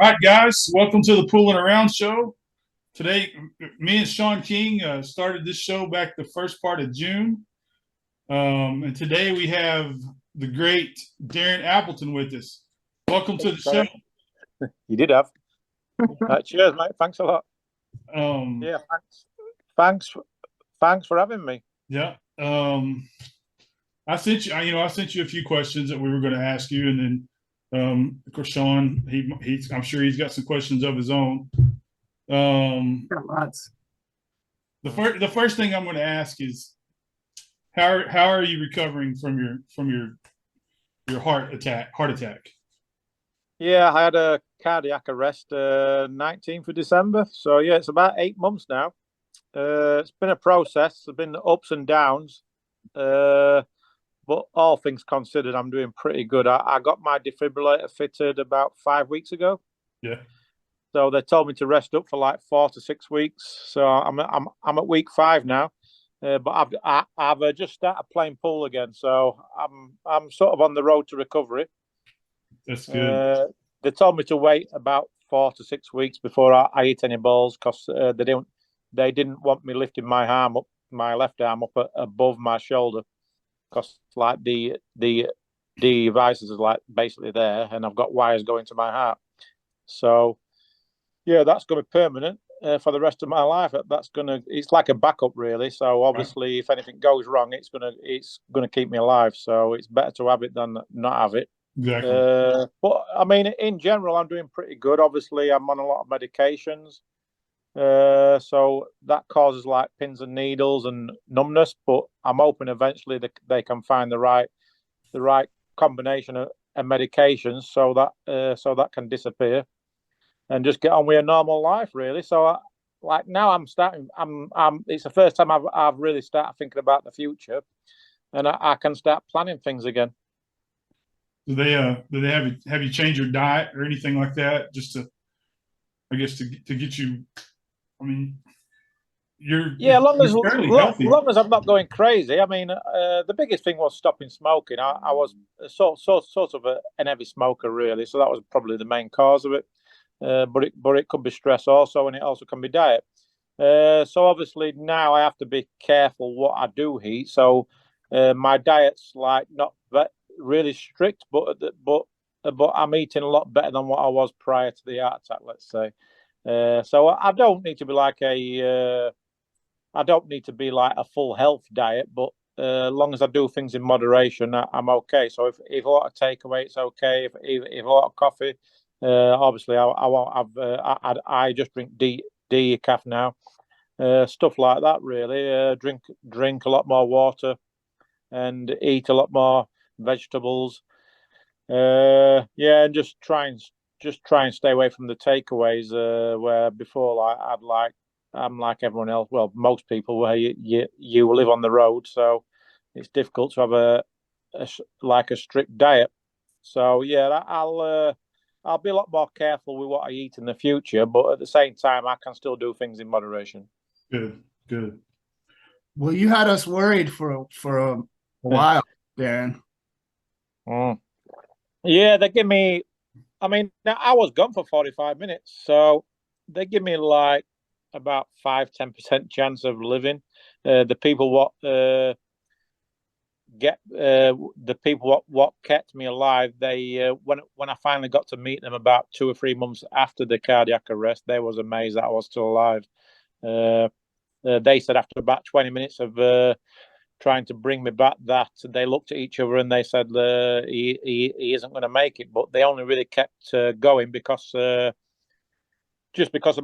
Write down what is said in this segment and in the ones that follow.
All right, guys, welcome to the Pooling Around show. Today, me and Sean King started this show back the first part of June. And today we have the great Darren Appleton with us. Welcome to the show. You did have. Cheers, mate. Thanks a lot. Yeah, thanks for having me. Yeah. I sent you a few questions that we were going to ask you, and then of course, Sean, I'm sure he's got some questions of his own. Got lots. The first thing I'm going to ask is how are you recovering from your heart attack? Yeah, I had a cardiac arrest 19th of December. So yeah, it's about 8 months now. It's been a process. There's been ups and downs. But all things considered, I'm doing pretty good. I got my defibrillator fitted about 5 weeks ago. Yeah. So they told me to rest up for like 4 to 6 weeks. So I'm at week 5 now. But I've just started playing pool again. So I'm sort of on the road to recovery. That's good. They told me to wait about 4 to 6 weeks before I eat any balls because they didn't want me lifting my left arm up above my shoulder. Because like the devices is like basically there, and I've got wires going to my heart. So yeah, that's going to be permanent for the rest of my life. It's like a backup really. So obviously, if anything goes wrong, it's gonna keep me alive. So it's better to have it than not have it. Exactly. But I mean, in general, I'm doing pretty good. Obviously, I'm on a lot of medications. So that causes like pins and needles and numbness, but I'm hoping eventually they can find the right combination of medications so that can disappear and just get on with a normal life really. So like now it's the first time I've really started thinking about the future, and I can start planning things again. Do they have you change your diet or anything like that just to, I guess, to get you? I mean, you're fairly healthy. As long as I'm not going crazy. I mean, the biggest thing was stopping smoking. I was sort of an heavy smoker, really, so that was probably the main cause of it. But it could be stress also, and it also can be diet. So obviously now I have to be careful what I do eat. So my diet's like not really strict, but I'm eating a lot better than what I was prior to the heart attack, let's say. So I don't need to be like a full health diet, but as long as I do things in moderation, I'm okay. So if a lot of takeaway, it's okay. If a lot of coffee, obviously I won't have. I just drink decaf now, stuff like that. Really, drink a lot more water, and eat a lot more vegetables. Yeah, and just try and stay away from the takeaways. Where before, I'm like everyone else. Well, most people, where you live on the road, so it's difficult to have a strict diet. So yeah, I'll be a lot more careful with what I eat in the future, but at the same time, I can still do things in moderation. Good. Well, you had us worried for a while, Darren. Yeah, they give me. I mean, I was gone for 45 minutes, so they give me like about 5-10% chance of living. The people what kept me alive, they when I finally got to meet them about 2 or 3 months after the cardiac arrest, they was amazed that I was still alive. They said after about 20 minutes of trying to bring me back, that they looked at each other and they said he isn't going to make it. But they only really kept going because of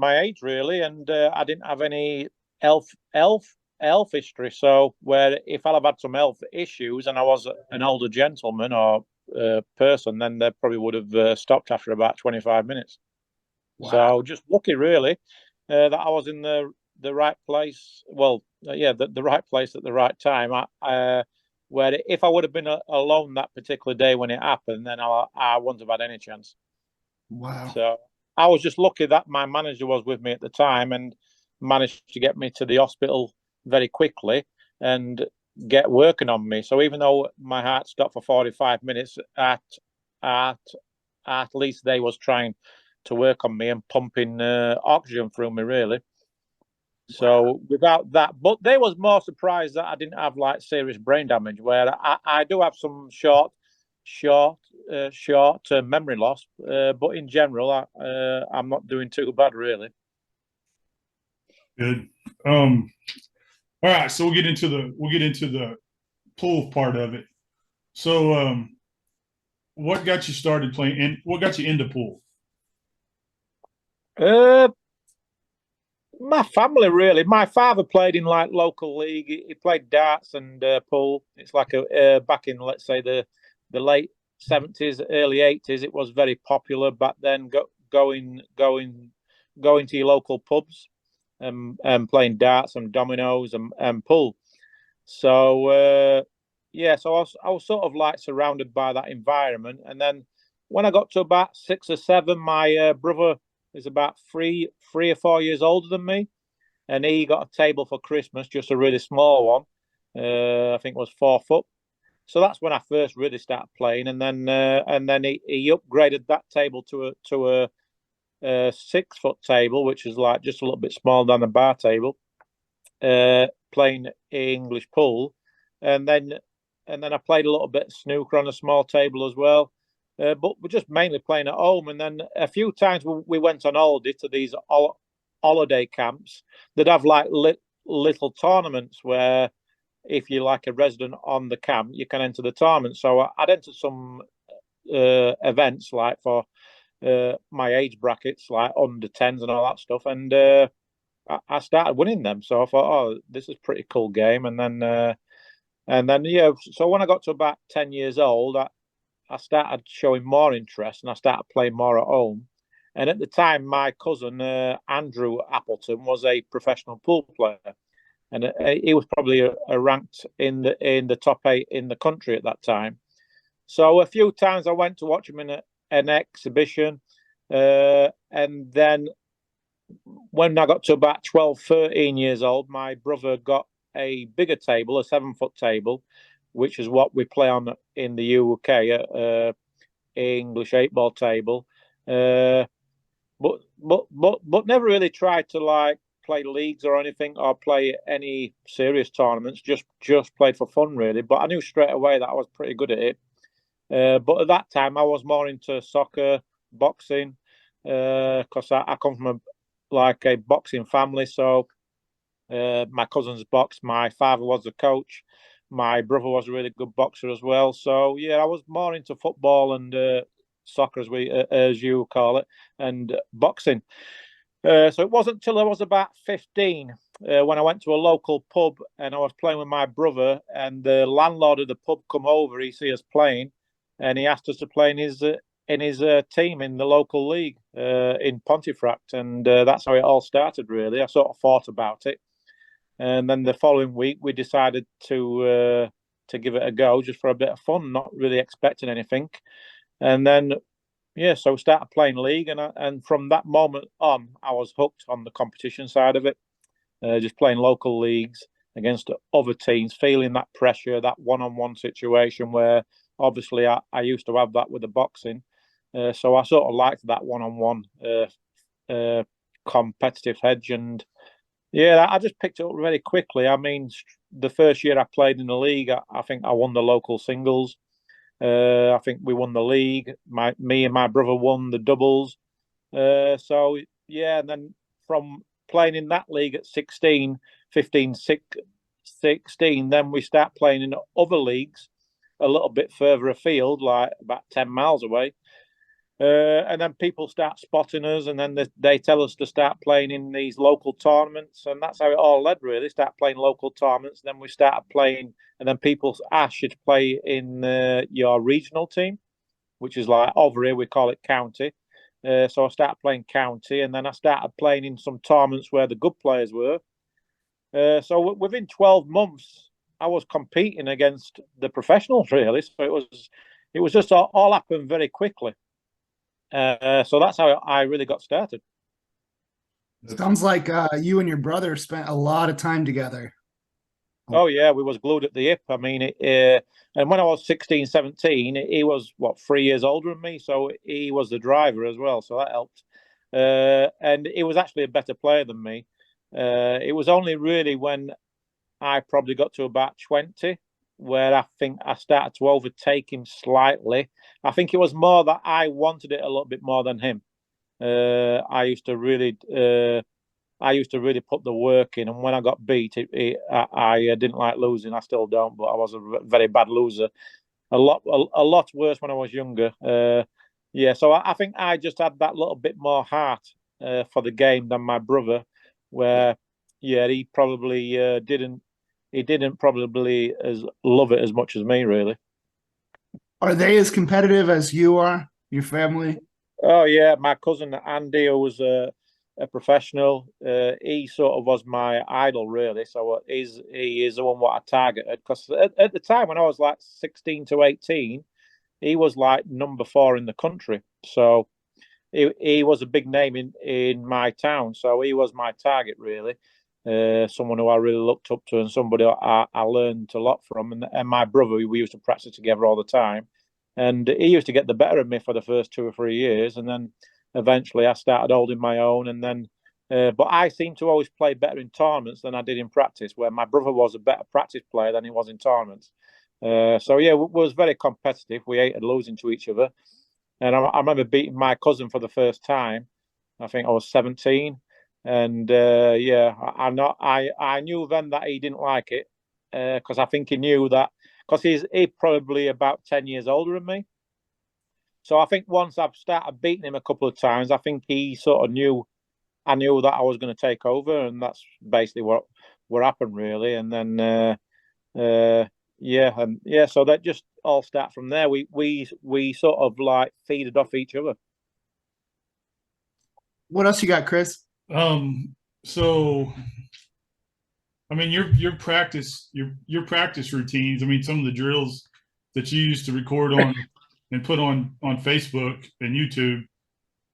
my age, really, and I didn't have any health history. So where if I'd have had some health issues and I was an older gentleman or person, then they probably would have stopped after about 25 minutes. Wow. So just lucky, really, that I was in the right place. Well, the right place at the right time. Where if I would have been alone that particular day when it happened, then I wouldn't have had any chance. Wow. So I was just lucky that my manager was with me at the time and managed to get me to the hospital very quickly and get working on me. So even though my heart stopped for 45 minutes, at least they was trying to work on me and pumping oxygen through me, really. So without that, but they was more surprised that I didn't have like serious brain damage, where I do have some short-term memory loss, but in general, I'm not doing too bad, really. Good. All right, so we'll get into the pool part of it. So, what got you started playing, and what got you into pool? My family, really. My father played in like local league. He played darts and pool. It's like back in, let's say, the late 70s, early 80s. It was very popular back then. Going to your local pubs and playing darts and dominoes and pool. So yeah, so I was sort of like surrounded by that environment. And then when I got to about 6 or 7, my brother is about 3 or 4 years older than me, and he got a table for Christmas, just a really small one. I think it was 4 foot. So that's when I first really started playing, and then he upgraded that table to a 6 foot table, which is like just a little bit smaller than the bar table. Playing English pool, and then I played a little bit of snooker on a small table as well. But we're just mainly playing at home, and then a few times we went on holiday to these holiday camps that have like little tournaments where if you're like a resident on the camp, you can enter the tournament. So I'd enter some events like for my age brackets, like under 10s and all that stuff, and I started winning them. So I thought, oh, this is a pretty cool game. And then yeah, so when I got to about 10 years old, I started showing more interest and I started playing more at home. And at the time, my cousin, Andrew Appleton, was a professional pool player. And he was probably ranked in the top 8 in the country at that time. So a few times I went to watch him in an exhibition. And then when I got to about 12, 13 years old, my brother got a bigger table, a 7 foot table, which is what we play on in the UK, English 8-ball table. But never really tried to like play leagues or anything, or play any serious tournaments. Just played for fun, really. But I knew straight away that I was pretty good at it. But at that time, I was more into soccer, boxing, because I come from a boxing family. So my cousins boxed. My father was a coach. My brother was a really good boxer as well. So yeah, I was more into football and soccer, as you call it, and boxing. So it wasn't until I was about 15 when I went to a local pub and I was playing with my brother, and the landlord of the pub come over. He see us playing, and he asked us to play in his team in the local league in Pontefract, and that's how it all started. Really, I sort of thought about it. And then the following week, we decided to give it a go just for a bit of fun, not really expecting anything. And then, yeah, so we started playing league, and from that moment on, I was hooked on the competition side of it. Just playing local leagues against other teams, feeling that pressure, that one-on-one situation where obviously I used to have that with the boxing. So I sort of liked that one-on-one competitive edge, and yeah, I just picked it up very quickly. I mean, the first year I played in the league, I think I won the local singles. I think we won the league. Me and my brother won the doubles. So yeah, and then from playing in that league at 16, 15, 16, then we start playing in other leagues a little bit further afield, like about 10 miles away. And then people start spotting us, and then they tell us to start playing in these local tournaments, and that's how it all led. Really, start playing local tournaments. Then we started playing, and then people ask you to play in your regional team, which is like over here we call it county. So I started playing county, and then I started playing in some tournaments where the good players were. So within 12 months, I was competing against the professionals. Really, so it was just all happened very quickly. So that's how I really got started. Sounds like you and your brother spent a lot of time together. Oh yeah, we was glued at the hip. I mean, and when I was 16, 17, he was 3 years older than me, so he was the driver as well. So that helped. and he was actually a better player than me. It was only really when I probably got to about 20 where I think I started to overtake him slightly. I think it was more that I wanted it a little bit more than him. I used to really put the work in, and when I got beat, I didn't like losing. I still don't, but I was a very bad loser. A lot worse when I was younger. Yeah, so I think I just had that little bit more heart for the game than my brother, where yeah, he probably didn't. He didn't probably as love it as much as me, really. Are they as competitive as you are, your family? Oh yeah, my cousin Andy, who was a professional, he sort of was my idol, really. So he is the one what I targeted because at the time when I was like 16 to 18, he was like number 4 in the country. So he was a big name in my town. So he was my target, really. Someone who I really looked up to and somebody I learned a lot from. And my brother, we used to practice together all the time. And he used to get the better of me for the first 2 or 3 years. And then eventually I started holding my own. And then, but I seemed to always play better in tournaments than I did in practice, where my brother was a better practice player than he was in tournaments. So yeah, it was very competitive. We hated losing to each other. And I remember beating my cousin for the first time. I think I was 17. And yeah, I knew then that he didn't like it because I think he knew that because he's probably about 10 years older than me. So I think once I've started beating him a couple of times, I think he sort of knew I knew that I was going to take over, and that's basically what happened really. And then yeah, so that just all start from there. We sort of like feeded off each other. What else you got, Chris? So I mean your practice routines, I mean some of the drills that you used to record on and put on Facebook and YouTube,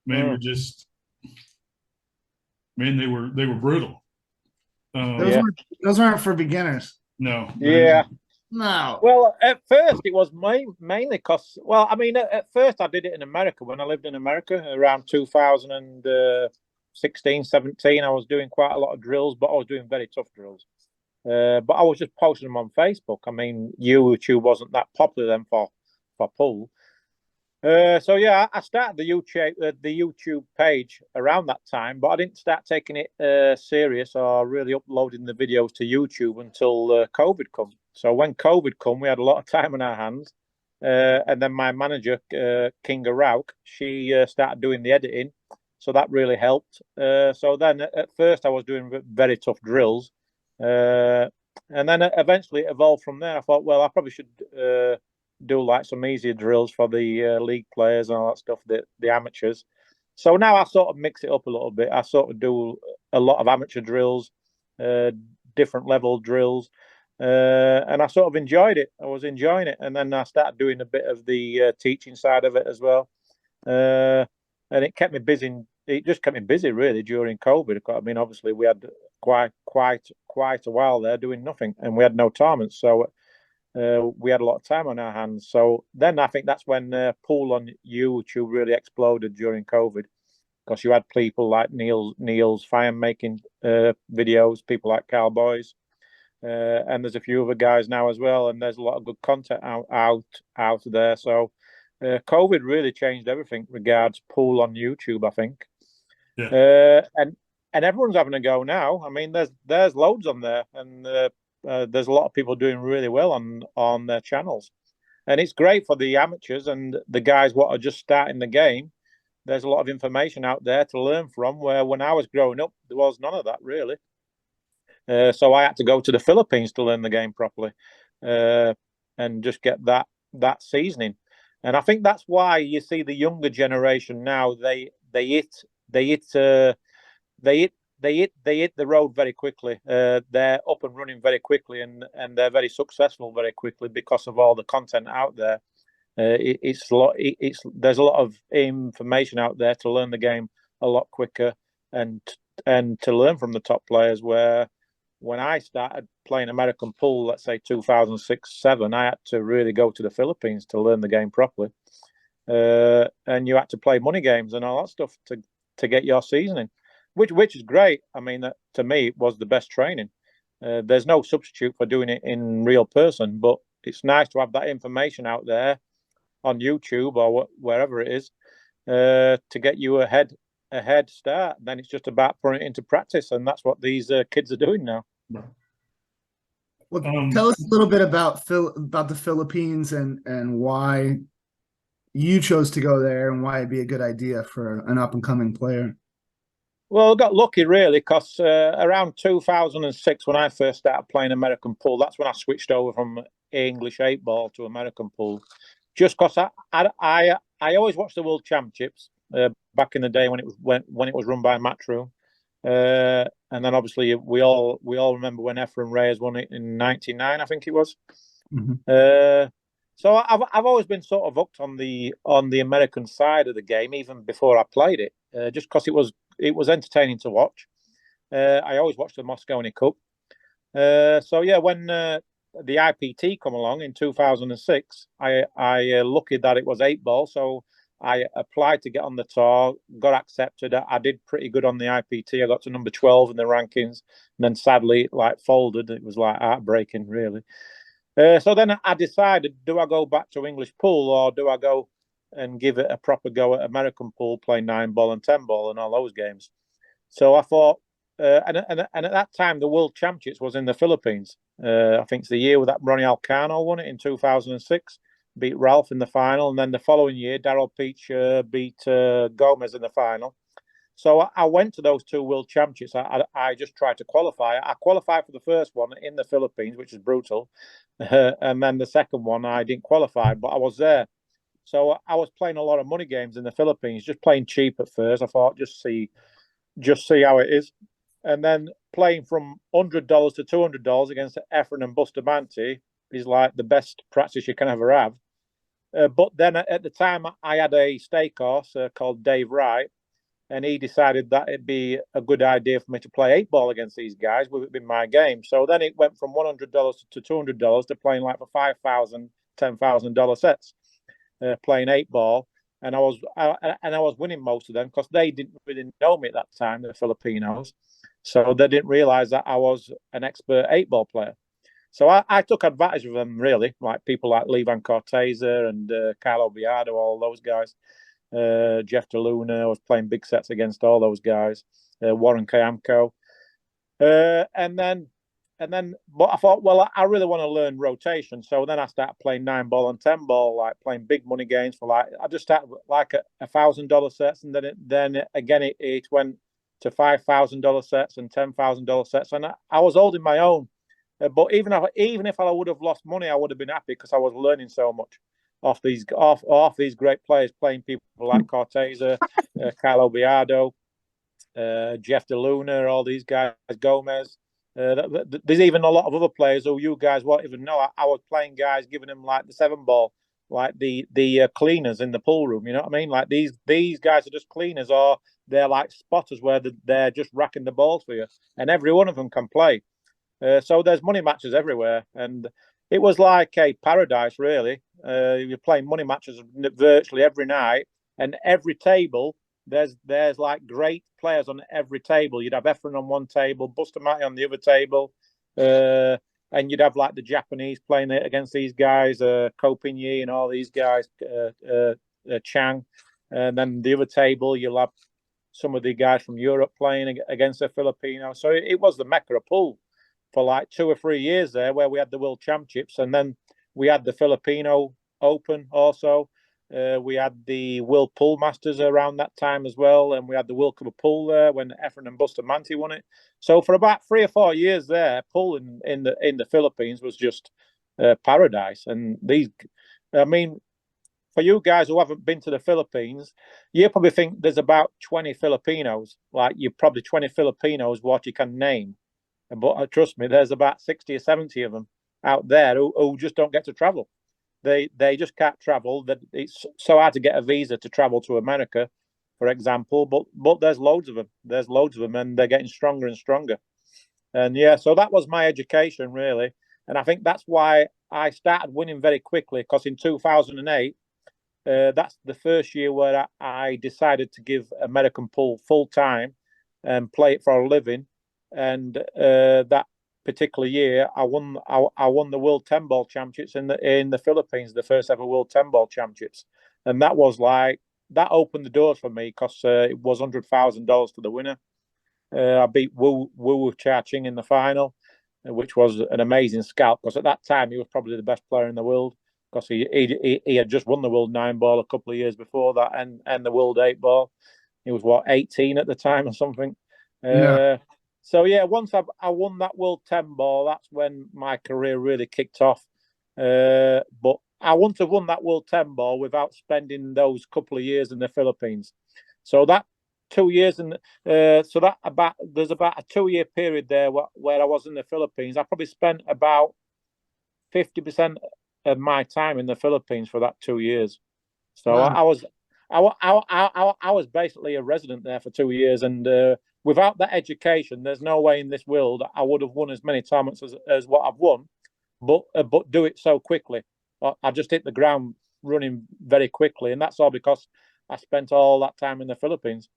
man, were just they were brutal. Those aren't for beginners. No. Yeah. No. Well, at first it was mainly because, well, I mean, at first I did it in America when I lived in America around 2016, 17. I was doing quite a lot of drills, but I was doing very tough drills. But I was just posting them on Facebook. I mean, YouTube wasn't that popular then for pool. So yeah, I started the YouTube page around that time, but I didn't start taking it serious or really uploading the videos to YouTube until COVID come. So when COVID come, we had a lot of time on our hands, and then my manager Kinga Rauk, she started doing the editing, so that really helped. So then at first I was doing very tough drills, and then eventually it evolved from there. I thought, well, I probably should do like some easier drills for the league players and all that stuff, the amateurs. So now I sort of mix it up a little bit. I sort of do a lot of amateur drills, different level drills, and I sort of enjoyed it. I was enjoying it, and then I started doing a bit of the teaching side of it as well, and it kept me busy. It just kept me busy really during COVID. I mean, obviously we had quite a while there doing nothing, and we had no tournaments, so we had a lot of time on our hands. So then I think that's when pool on YouTube really exploded during COVID, because you had people like Niels Fine making videos, people like Cowboys, and there's a few other guys now as well, and there's a lot of good content out there. So COVID really changed everything regards pool on YouTube, I think. Yeah. And everyone's having a go now. I mean, there's loads on there, and there's a lot of people doing really well on their channels, and it's great for the amateurs and the guys what are just starting the game. There's a lot of information out there to learn from, where when I was growing up there was none of that really. So I had to go to the Philippines to learn the game properly, and just get that seasoning. And I think that's why you see the younger generation now, they hit the road very quickly. They're up and running very quickly, and they're very successful very quickly because of all the content out there. There's a lot of information out there to learn the game a lot quicker, and to learn from the top players. Where when I started playing American pool, let's say 2006-7, I had to really go to the Philippines to learn the game properly, and you had to play money games and all that stuff to get your seasoning, which is great. I mean, that, to me, it was the best training. There's no substitute for doing it in real person, but it's nice to have that information out there on YouTube or wherever it is to get you a head start. Then it's just about putting it into practice, and that's what these kids are doing now. Well, tell us a little bit about the Philippines and why you chose to go there and why it'd be a good idea for an up and coming player. Well, I got lucky really because around 2006, when I first started playing American pool, that's when I switched over from English 8-ball to American pool. Just because I always watched the World Championships back in the day when it was run by Matchroom, and then obviously we all remember when Efren Reyes won it in '99, I think it was. Mm-hmm. So I've always been sort of hooked on the American side of the game even before I played it, just because it was entertaining to watch. I always watched the Mosconi Cup. So yeah, when the IPT come along in 2006, I lucky that it was 8-ball, so I applied to get on the tour, got accepted. I did pretty good on the IPT. I got to number 12 in the rankings, and then sadly like folded. It was like heartbreaking, really. So then I decided, do I go back to English pool or do I go and give it a proper go at American pool, playing 9-ball and 10-ball and all those games? So I thought, and at that time, the World Championships was in the Philippines. I think it's the year that Ronnie Alcano won it in 2006, beat Ralph in the final. And then the following year, Darryl Peach beat Gomez in the final. So I went to those 2 World Championships. I just tried to qualify. I qualified for the first one in the Philippines, which is brutal. And then the second one, I didn't qualify, but I was there. So I was playing a lot of money games in the Philippines, just playing cheap at first. I thought, just see how it is. And then playing from $100 to $200 against Efren and Bustamante is like the best practice you can ever have. But then at the time, I had a stake horse called Dave Wright, and he decided that it'd be a good idea for me to play 8-ball against these guys, with it being my game. So then it went from $100 to $200 to playing like for $5,000, $10,000 sets, playing 8-ball. And I was winning most of them because they didn't really know me at that time, the Filipinos. So they didn't realize that I was an expert 8-ball player. So I took advantage of them, really, like people like Levan Corteza and Carlo Biardo, all those guys. Jeff DeLuna, I was playing big sets against all those guys. Warren Kayamko. And then, but I thought, well, I really want to learn rotation. So then I started playing 9-ball and 10-ball, like playing big money games for I just started like $1,000 sets. And then again, it went to $5,000 sets and $10,000 sets. And I was holding my own. But even if I would have lost money, I would have been happy because I was learning so much off these great players, playing people like Corteza, Carlo Biardo, Jeff DeLuna, all these guys, Gomez. There's even a lot of other players who you guys won't even know. I was playing guys, giving them like the 7-ball, like the cleaners in the pool room. You know what I mean? Like these guys are just cleaners, or they're like spotters where they're just racking the balls for you, and every one of them can play. So there's money matches everywhere, and it was like a paradise, really. You're playing money matches virtually every night, and every table there's like great players on every table. You'd have Efren on one table, Bustamante on the other table, and you'd have like the Japanese playing against these guys, Ko Pin-yi and all these guys, Chang, and then the other table you'll have some of the guys from Europe playing against the Filipinos. So it was the Mecca of pool for like 2 or 3 years there, where we had the World Championships, and then we had the Filipino Open also. We had the World Pool Masters around that time as well, and we had the World Cup of Pool there when Efren and Bustamante won it. So for about 3 or 4 years there, pool in the Philippines was just paradise. And I mean, for you guys who haven't been to the Philippines, you probably think there's about 20 Filipinos, like you're probably 20 Filipinos what you can name. But trust me, there's about 60 or 70 of them out there who just don't get to travel. They just can't travel. It's so hard to get a visa to travel to America, for example. But there's loads of them. There's loads of them, and they're getting stronger and stronger. And yeah, so that was my education, really. And I think that's why I started winning very quickly, because in 2008, That's the first year where I decided to give American pool full time and play it for a living. And that particular year, I won the World 10 Ball Championships in the Philippines, the first ever World 10 Ball Championships, and that was like that opened the doors for me because it was $100,000 to the winner. I beat Wu Cha Ching in the final, which was an amazing scalp because at that time he was probably the best player in the world because he had just won the World 9 Ball a couple of years before that and the World 8 Ball. He was 18 at the time or something. Yeah. So yeah, once I won that World 10 Ball, that's when my career really kicked off. But I wouldn't have won that World 10 Ball without spending those couple of years in the Philippines. So that 2 years and so that there's about a 2 year period there where I was in the Philippines. I probably spent about 50% of my time in the Philippines for that 2 years. So Wow. I was basically a resident there for 2 years, and without that education, there's no way in this world I would have won as many tournaments as what I've won, but do it so quickly. I just hit the ground running very quickly, and that's all because I spent all that time in the Philippines.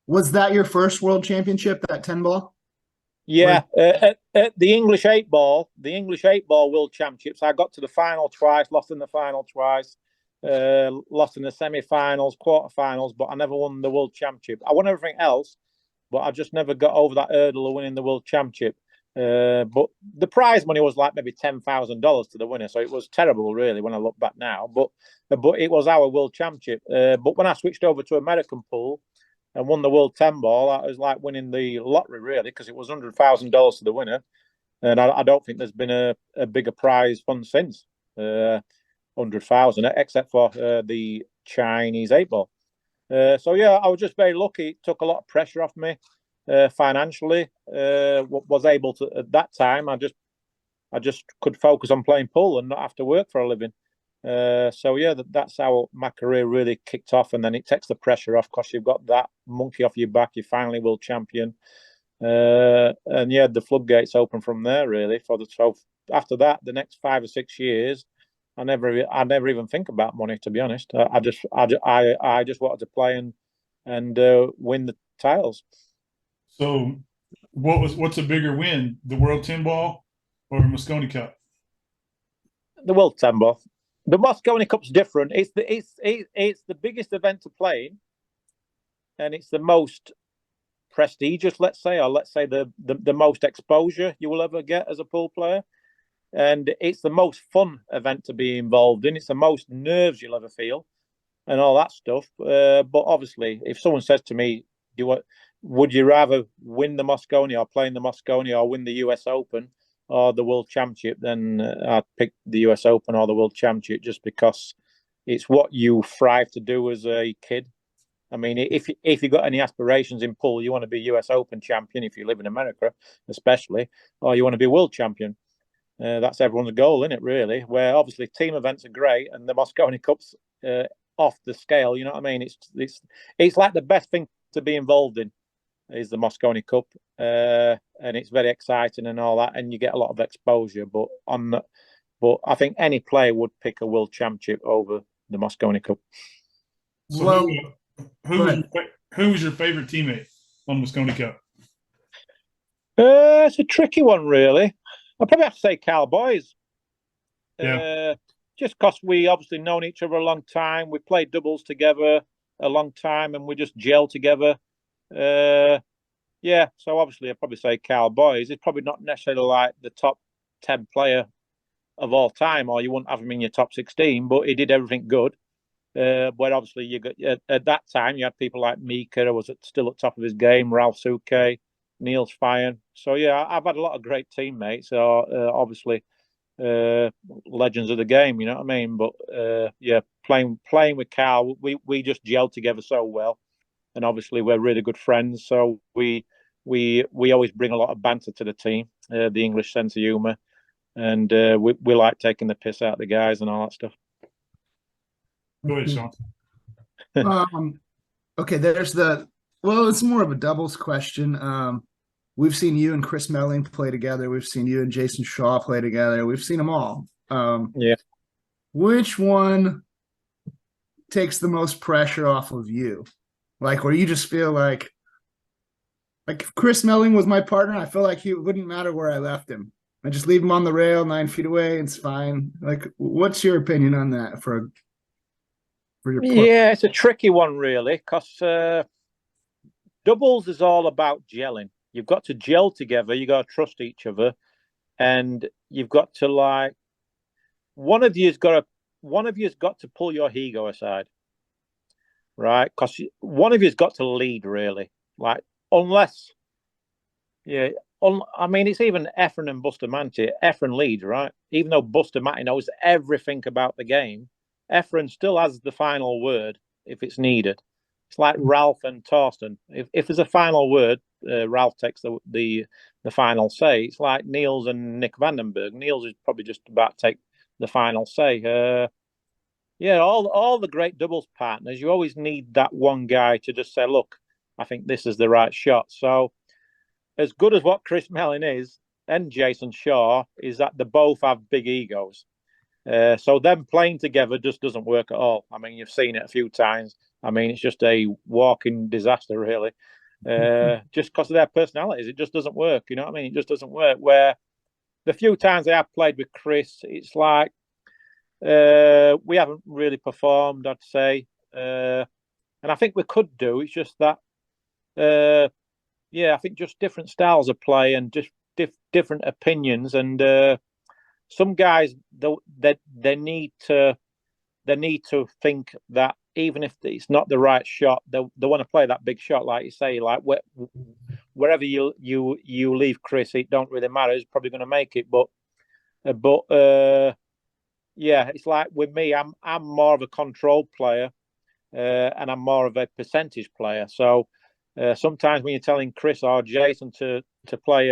Was that your first world championship, that 10 ball? Yeah, at the English 8 Ball, World Championships, I got to the final twice, lost in the final twice, lost in the semi-finals, quarter-finals, but I never won the World Championship. I won everything else, but I just never got over that hurdle of winning the World Championship. But the prize money was like maybe $10,000 to the winner, so it was terrible, really, when I look back now. But it was our World Championship. But when I switched over to American pool and won the World 10 Ball, it was like winning the lottery, really, because it was $100,000 to the winner. And I don't think there's been a bigger prize fund since 100,000, except for the Chinese 8 Ball. So yeah, I was just very lucky. It took a lot of pressure off me financially. Was able to at that time. I just could focus on playing pool and not have to work for a living. So yeah, that's how my career really kicked off, and then it takes the pressure off because you've got that monkey off your back. You finally world champion, and yeah, the floodgates open from there. Really, so after that, the next 5 or 6 years, I never even think about money, to be honest. I just wanted to play and win the titles. So, what's a bigger win, the World 10 Ball or the Mosconi Cup? The World 10 Ball. The Mosconi Cup's different. It's the biggest event to play in, and it's the most prestigious, let's say, or let's say the most exposure you will ever get as a pool player. And it's the most fun event to be involved in. It's the most nerves you'll ever feel and all that stuff. But obviously, if someone says to me, would you rather win the Mosconi or play in the Mosconi or win the US Open or the World Championship, then I'd pick the US Open or the World Championship just because it's what you thrive to do as a kid. I mean, if you've got any aspirations in pool, you want to be US Open champion if you live in America, especially, or you want to be world champion. That's everyone's goal, isn't it, really? Where obviously team events are great and the Mosconi Cup's off the scale, you know what I mean? It's like the best thing to be involved in is the Mosconi Cup, and it's very exciting and all that, and you get a lot of exposure. But I think any player would pick a world championship over the Mosconi Cup. So Well, who was your favorite teammate on Mosconi Cup? It's a tricky one, really. I'd probably have to say Carl Boys. Yeah. Just because we obviously known each other a long time. We played doubles together a long time and we just gel together. Yeah, so obviously I'd probably say Carl Boys. He's probably not necessarily like the top 10 player of all time, or you wouldn't have him in your top 16, but he did everything good. Where obviously you got at that time you had people like Mika, who was still at the top of his game, Ralph Souquet, Niels Fyan. So yeah, I've had a lot of great teammates. Obviously, legends of the game. You know what I mean? But yeah, playing with Carl, we just gelled together so well, and obviously we're really good friends. So we always bring a lot of banter to the team, the English sense of humour, and we like taking the piss out of the guys and all that stuff. Go ahead, Sean. Okay, it's more of a doubles question. We've seen you and Chris Melling play together. We've seen you and Jason Shaw play together. We've seen them all. Yeah. Which one takes the most pressure off of you? Like, where you just feel like if Chris Melling was my partner, I feel like he wouldn't matter where I left him. I just leave him on the rail 9 feet away, and it's fine. Like, what's your opinion on that for your partner? Yeah, it's a tricky one, really, because doubles is all about gelling. You've got to gel together. You got to trust each other, and you've got to like one of you's got to pull your ego aside, right? Because one of you's got to lead, really. Like, unless, yeah, I mean, it's even Efren and Bustamante. Efren leads, right? Even though Bustamante knows everything about the game, Efren still has the final word if it's needed. It's like Ralph and Torsten. If there's a final word, Ralph takes the final say. It's like Niels and Nick Vandenberg. Niels is probably just about to take the final say. Yeah, all the great doubles partners, you always need that one guy to just say, look, I think this is the right shot. So as good as what Chris Mellon is and Jason Shaw is that they both have big egos. So them playing together just doesn't work at all. I mean, you've seen it a few times. I mean, it's just a walking disaster, really. Just because of their personalities, it just doesn't work. You know what I mean? It just doesn't work. Where the few times I have played with Chris, it's like we haven't really performed, I'd say. And I think we could do. It's just that, I think just different styles of play and just different opinions. And some guys, they need to think that even if it's not the right shot, they want to play that big shot, like you say, like wherever you leave Chris, it don't really matter. He's probably going to make it, but it's like with me, I'm more of a control player, and I'm more of a percentage player. So sometimes when you're telling Chris or Jason to play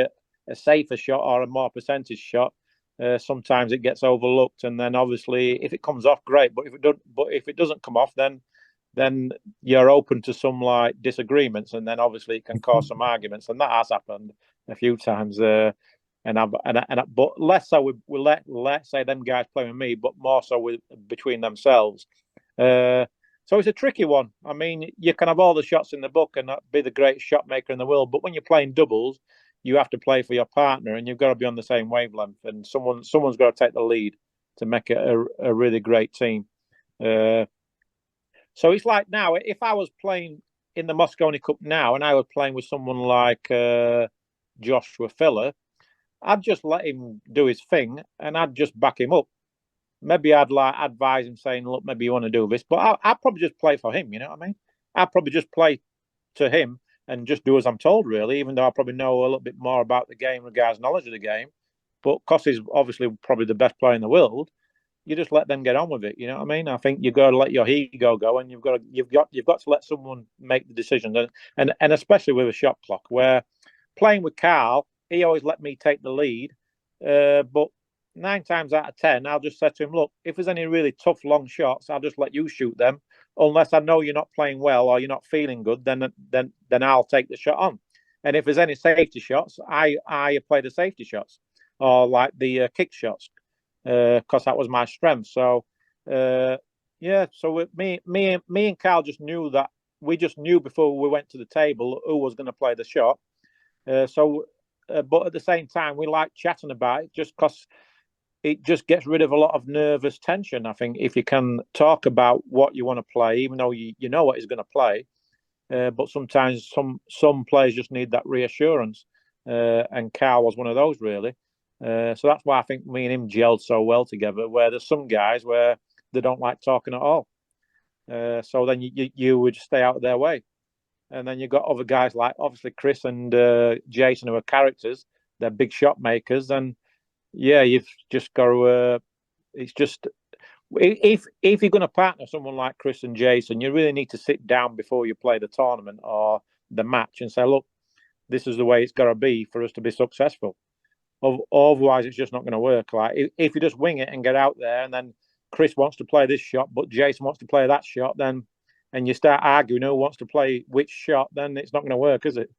a safer shot or a more percentage shot, sometimes it gets overlooked, and then obviously if it comes off, great. But if it doesn't come off, then you're open to some like disagreements, and then obviously it can cause some arguments, and that has happened a few times. But less so we let's say them guys play with me, but more so between themselves. So it's a tricky one. I mean, you can have all the shots in the book and be the greatest shot maker in the world, but when you're playing doubles, you have to play for your partner, and you've got to be on the same wavelength. And someone's got to take the lead to make it a really great team. So it's like now, if I was playing in the Mosconi Cup now, and I was playing with someone like Joshua Filler, I'd just let him do his thing, and I'd just back him up. Maybe I'd like advise him, saying, "Look, maybe you want to do this," but I'd probably just play for him. You know what I mean? I'd probably just play to him and just do as I'm told, really, even though I probably know a little bit more about the game regards knowledge of the game. But because he's obviously probably the best player in the world, you just let them get on with it. You know what I mean? I think you've got to let your ego go, and you've got to let someone make the decision. And especially with a shot clock, where playing with Carl, he always let me take the lead. But 9 times out of 10, I'll just say to him, look, if there's any really tough long shots, I'll just let you shoot them. Unless I know you're not playing well or you're not feeling good, then I'll take the shot on. And if there's any safety shots, I play the safety shots or like the kick shots, because that was my strength. So so with me and Carl just knew that we just knew before we went to the table who was going to play the shot. But at the same time, we like chatting about it just because it just gets rid of a lot of nervous tension. I think if you can talk about what you want to play, even though you know what he's going to play, but sometimes some players just need that reassurance, and Carl was one of those, really. So that's why I think me and him gelled so well together. Where there's some guys where they don't like talking at all, so then you would stay out of their way, and then you've got other guys like obviously Chris and Jason, who are characters. They're big shot makers, and you've just got to. It's just if you're going to partner someone like Chris and Jason, you really need to sit down before you play the tournament or the match and say, look, this is the way it's got to be for us to be successful. Otherwise, it's just not going to work. Like if you just wing it and get out there, and then Chris wants to play this shot, but Jason wants to play that shot, then and you start arguing who wants to play which shot, then it's not going to work, is it?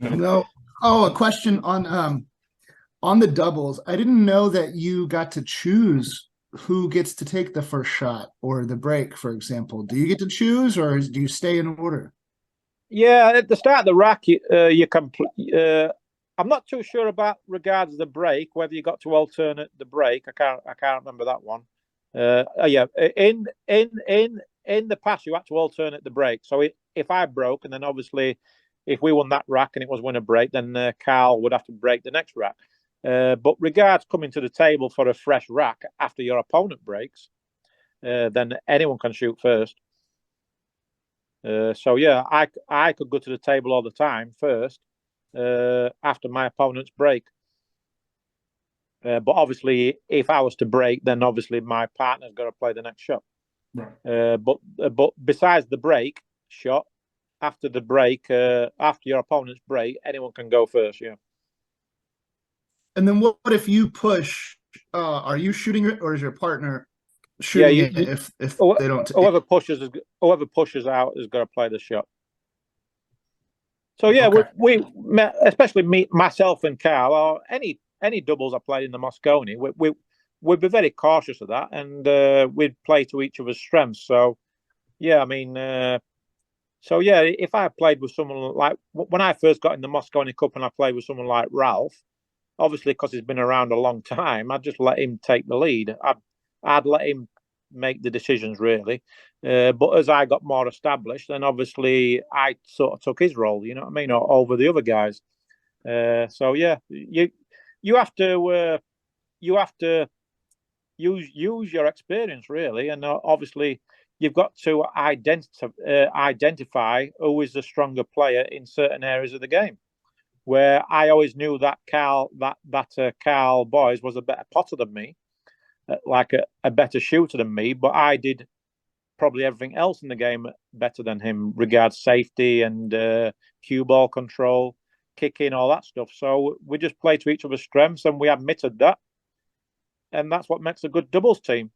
No. Oh, a question on the doubles. I didn't know that you got to choose who gets to take the first shot or the break, for example? Do you get to choose, or do you stay in order? Yeah, at the start of the rack, you can. I'm not too sure about regards the break, whether you got to alternate the break. I can't remember that one. Yeah, in the past, you had to alternate the break. So if I broke, and then obviously, if we won that rack and it was winner break, then Carl would have to break the next rack. But regards coming to the table for a fresh rack after your opponent breaks, then anyone can shoot first. So yeah, I could go to the table all the time first after my opponent's break. But obviously, if I was to break, then obviously my partner's got to play the next shot. Right. But besides the break shot, after the break, after your opponent's break, anyone can go first. Yeah. And then what if you push? Are you shooting it, or is your partner Yeah, shooting it if they don't? Whoever pushes out is going to play the shot. So yeah, Okay. we especially me, myself, and Carl, or any doubles I played in the Moscone, we'd be very cautious of that, and we'd play to each other's strengths. So yeah, I mean, so yeah, if I played with someone like when I first got in the Moscone Cup and I played with someone like Ralph, obviously because he's been around a long time, I'd just let him take the lead. I'd let him make the decisions really. But as I got more established, then obviously I sort of took his role. You know what I mean, over the other guys. So yeah, you have to use your experience really, and obviously you've got to identify who is the stronger player in certain areas of the game. Where I always knew that Carl Boys was a better potter than me, like a better shooter than me, but I did probably everything else in the game better than him, regards safety and cue ball control, kicking, all that stuff. So we just play to each other's strengths, and we admitted that, and that's what makes a good doubles team.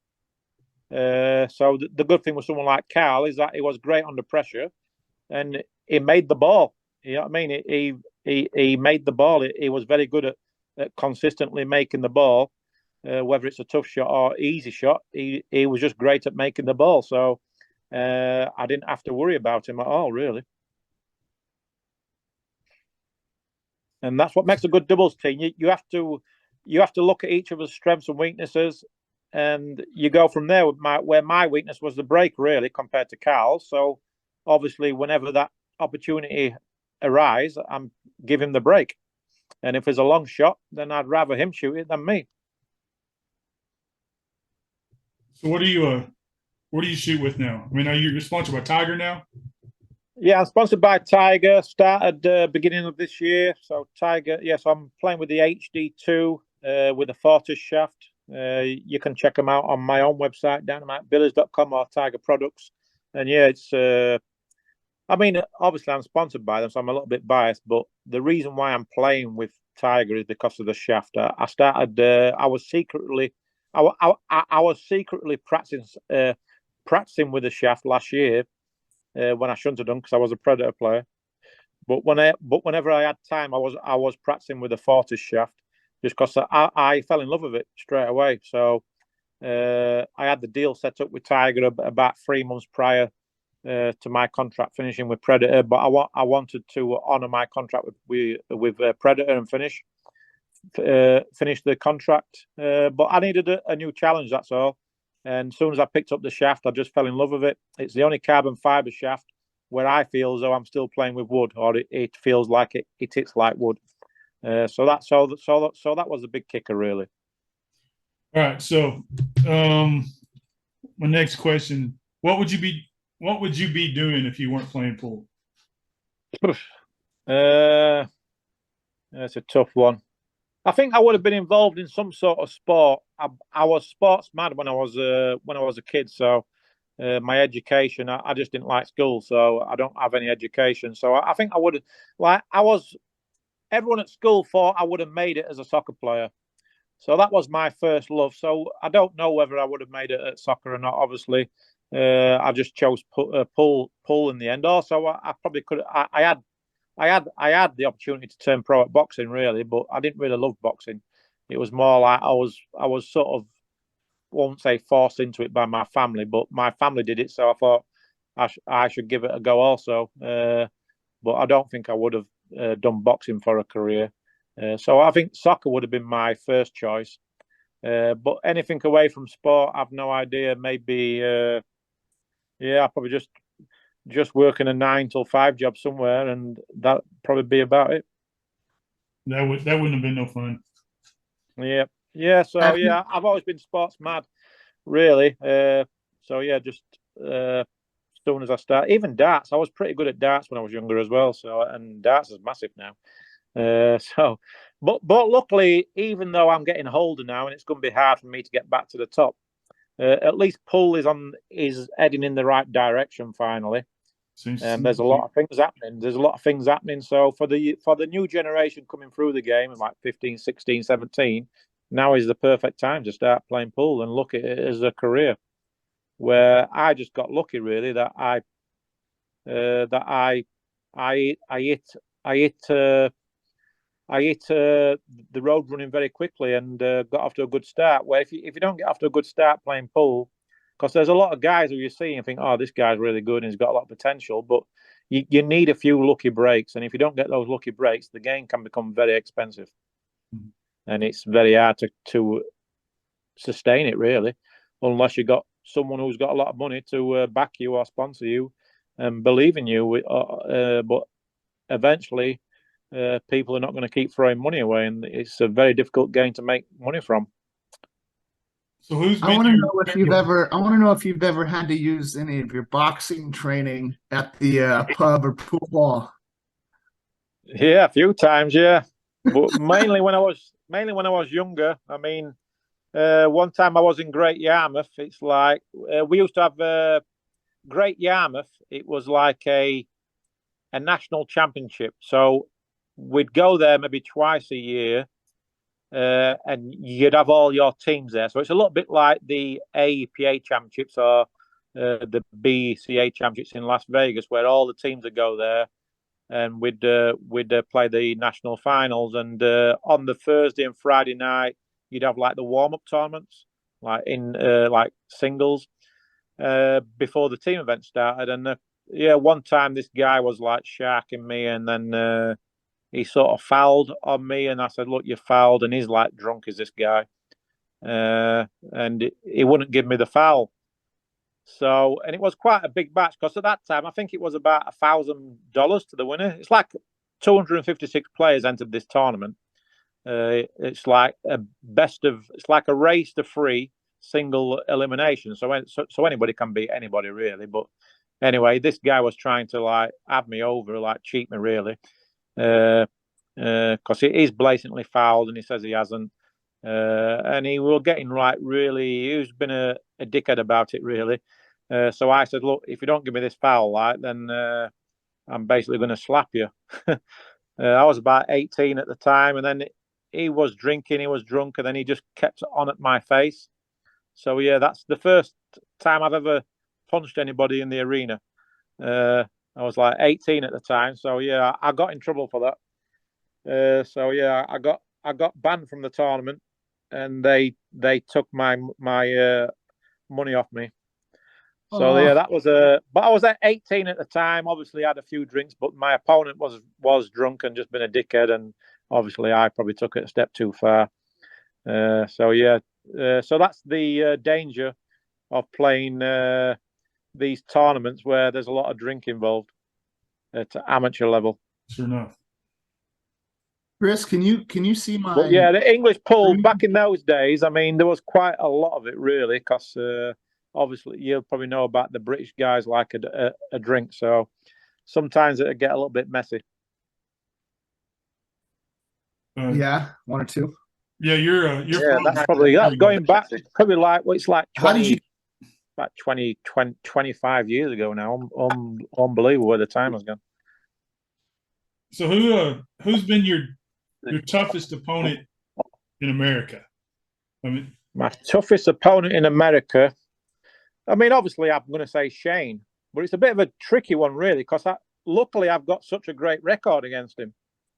So the good thing with someone like Carl is that he was great under pressure, and he made the ball. You know what I mean? He made the ball. He was very good at consistently making the ball, whether it's a tough shot or easy shot. He was just great at making the ball. So I didn't have to worry about him at all, really. And that's what makes a good doubles team. You have to look at each other's strengths and weaknesses, and you go from there. Where my weakness was the break, really, compared to Carl's. So obviously, whenever that opportunity arises, I'm give him the break. And if it's a long shot, then I'd rather him shoot it than me. So what do you shoot with now? I mean, are you sponsored by Tiger now? Yeah, I'm sponsored by Tiger. Started beginning of this year. So Tiger, yes, I'm playing with the HD2 with a Fortis shaft. You can check them out on my own website, dynamitebilliards.com or Tiger Products. And yeah, it's. I mean, obviously, I'm sponsored by them, so I'm a little bit biased. But the reason why I'm playing with Tiger is because of the shaft. I started. I was secretly. I was secretly practicing with the shaft last year when I shouldn't have done because I was a Predator player. But whenever I had time, I was practicing with the Fortis shaft just because I fell in love with it straight away. So I had the deal set up with Tiger about 3 months prior to my contract finishing with Predator. But I wanted to honour my contract with Predator and finish the contract. But I needed a new challenge. That's all. And as soon as I picked up the shaft, I just fell in love with it. It's the only carbon fiber shaft where I feel as though I'm still playing with wood, or it feels like it hits like wood. So that was the big kicker, really. All right. So, my next question: What would you be doing if you weren't playing pool? That's a tough one. I think I would have been involved in some sort of sport. I was sports mad when I was a kid. So my education, I just didn't like school, so I don't have any education. So I think I would have, like, everyone at school thought I would have made it as a soccer player. So that was my first love. So I don't know whether I would have made it at soccer or not. Obviously, I just chose pool in the end. Also, I probably could. I had the opportunity to turn pro at boxing, really, but I didn't really love boxing. It was more like I was sort of won't say forced into it by my family, but my family did it, so I thought I should give it a go also. But I don't think I would have done boxing for a career. So I think soccer would have been my first choice. But anything away from sport, I've no idea. Maybe, I'll probably just working a 9 till 5 job somewhere, and that probably be about it. That wouldn't have been no fun. Yeah. So yeah, I've always been sports mad, really. So yeah, just as soon as I start, even darts, I was pretty good at darts when I was younger as well. So, and darts is massive now. But luckily, even though I'm getting older now, and it's going to be hard for me to get back to the top, at least pool is heading in the right direction finally. And there's a lot of things happening. So for the new generation coming through the game, like 15, 16, 17, now is the perfect time to start playing pool and look at it as a career. Where I just got lucky, really, that I hit the road running very quickly and got off to a good start. Where if you don't get off to a good start playing pool, because there's a lot of guys who you see and think, oh, this guy's really good and he's got a lot of potential, but you need a few lucky breaks, and if you don't get those lucky breaks, the game can become very expensive, and it's very hard to sustain it, really, unless you got someone who's got a lot of money to back you or sponsor you and believe in you. But eventually, people are not going to keep throwing money away, and it's a very difficult game to make money from. So I want to know if you've ever had to use any of your boxing training at the pub or pool hall. Yeah, a few times, yeah. But mainly when I was younger. I mean, one time I was in Great Yarmouth. It's like we used to have Great Yarmouth. It was like a national championship. So we'd go there maybe twice a year. And you'd have all your teams there. So it's a little bit like the AEPA championships or the BCA championships in Las Vegas, where all the teams would go there, and we'd play the national finals. And on the Thursday and Friday night, you'd have like the warm-up tournaments, like in like singles, before the team event started. And one time this guy was like sharking me, and then he sort of fouled on me, and I said, look, you fouled. And he's like drunk as this guy. And he wouldn't give me the foul. So, and it was quite a big match, because at that time, I think it was about $1,000 to the winner. It's like 256 players entered this tournament. It's like it's like a race to free single elimination. So anybody can beat anybody, really. But anyway, this guy was trying to like have me over, like cheat me, really. Because he's blatantly fouled, and he says he hasn't, and he was getting like really, he's been a dickhead about it, really. So I said, look, if you don't give me this foul, like, then I'm basically going to slap you. I was about 18 at the time, and then he was drinking, he was drunk, and then he just kept on at my face. So yeah, that's the first time I've ever punched anybody in the arena. I was like 18 at the time, so yeah, I got in trouble for that. So yeah, I got banned from the tournament, and they took my money off me. So yeah, that was but I was at 18 at the time. Obviously, I had a few drinks, but my opponent was drunk and just been a dickhead, and obviously, I probably took it a step too far. So yeah, so that's the danger of playing these tournaments where there's a lot of drink involved at amateur level. Sure enough. Chris, can you see my? But yeah, the English pool back in those days. I mean, there was quite a lot of it, really, because obviously you'll probably know about the British guys like a drink, so sometimes it'd get a little bit messy. Yeah, one or two. Yeah, you're that's going back probably like it's like 20. About 25 years ago now. Unbelievable where the time has gone. So who's been your toughest opponent in America? I mean, my toughest opponent in America. I mean, obviously, I'm going to say Shane, but it's a bit of a tricky one, really, because luckily I've got such a great record against him,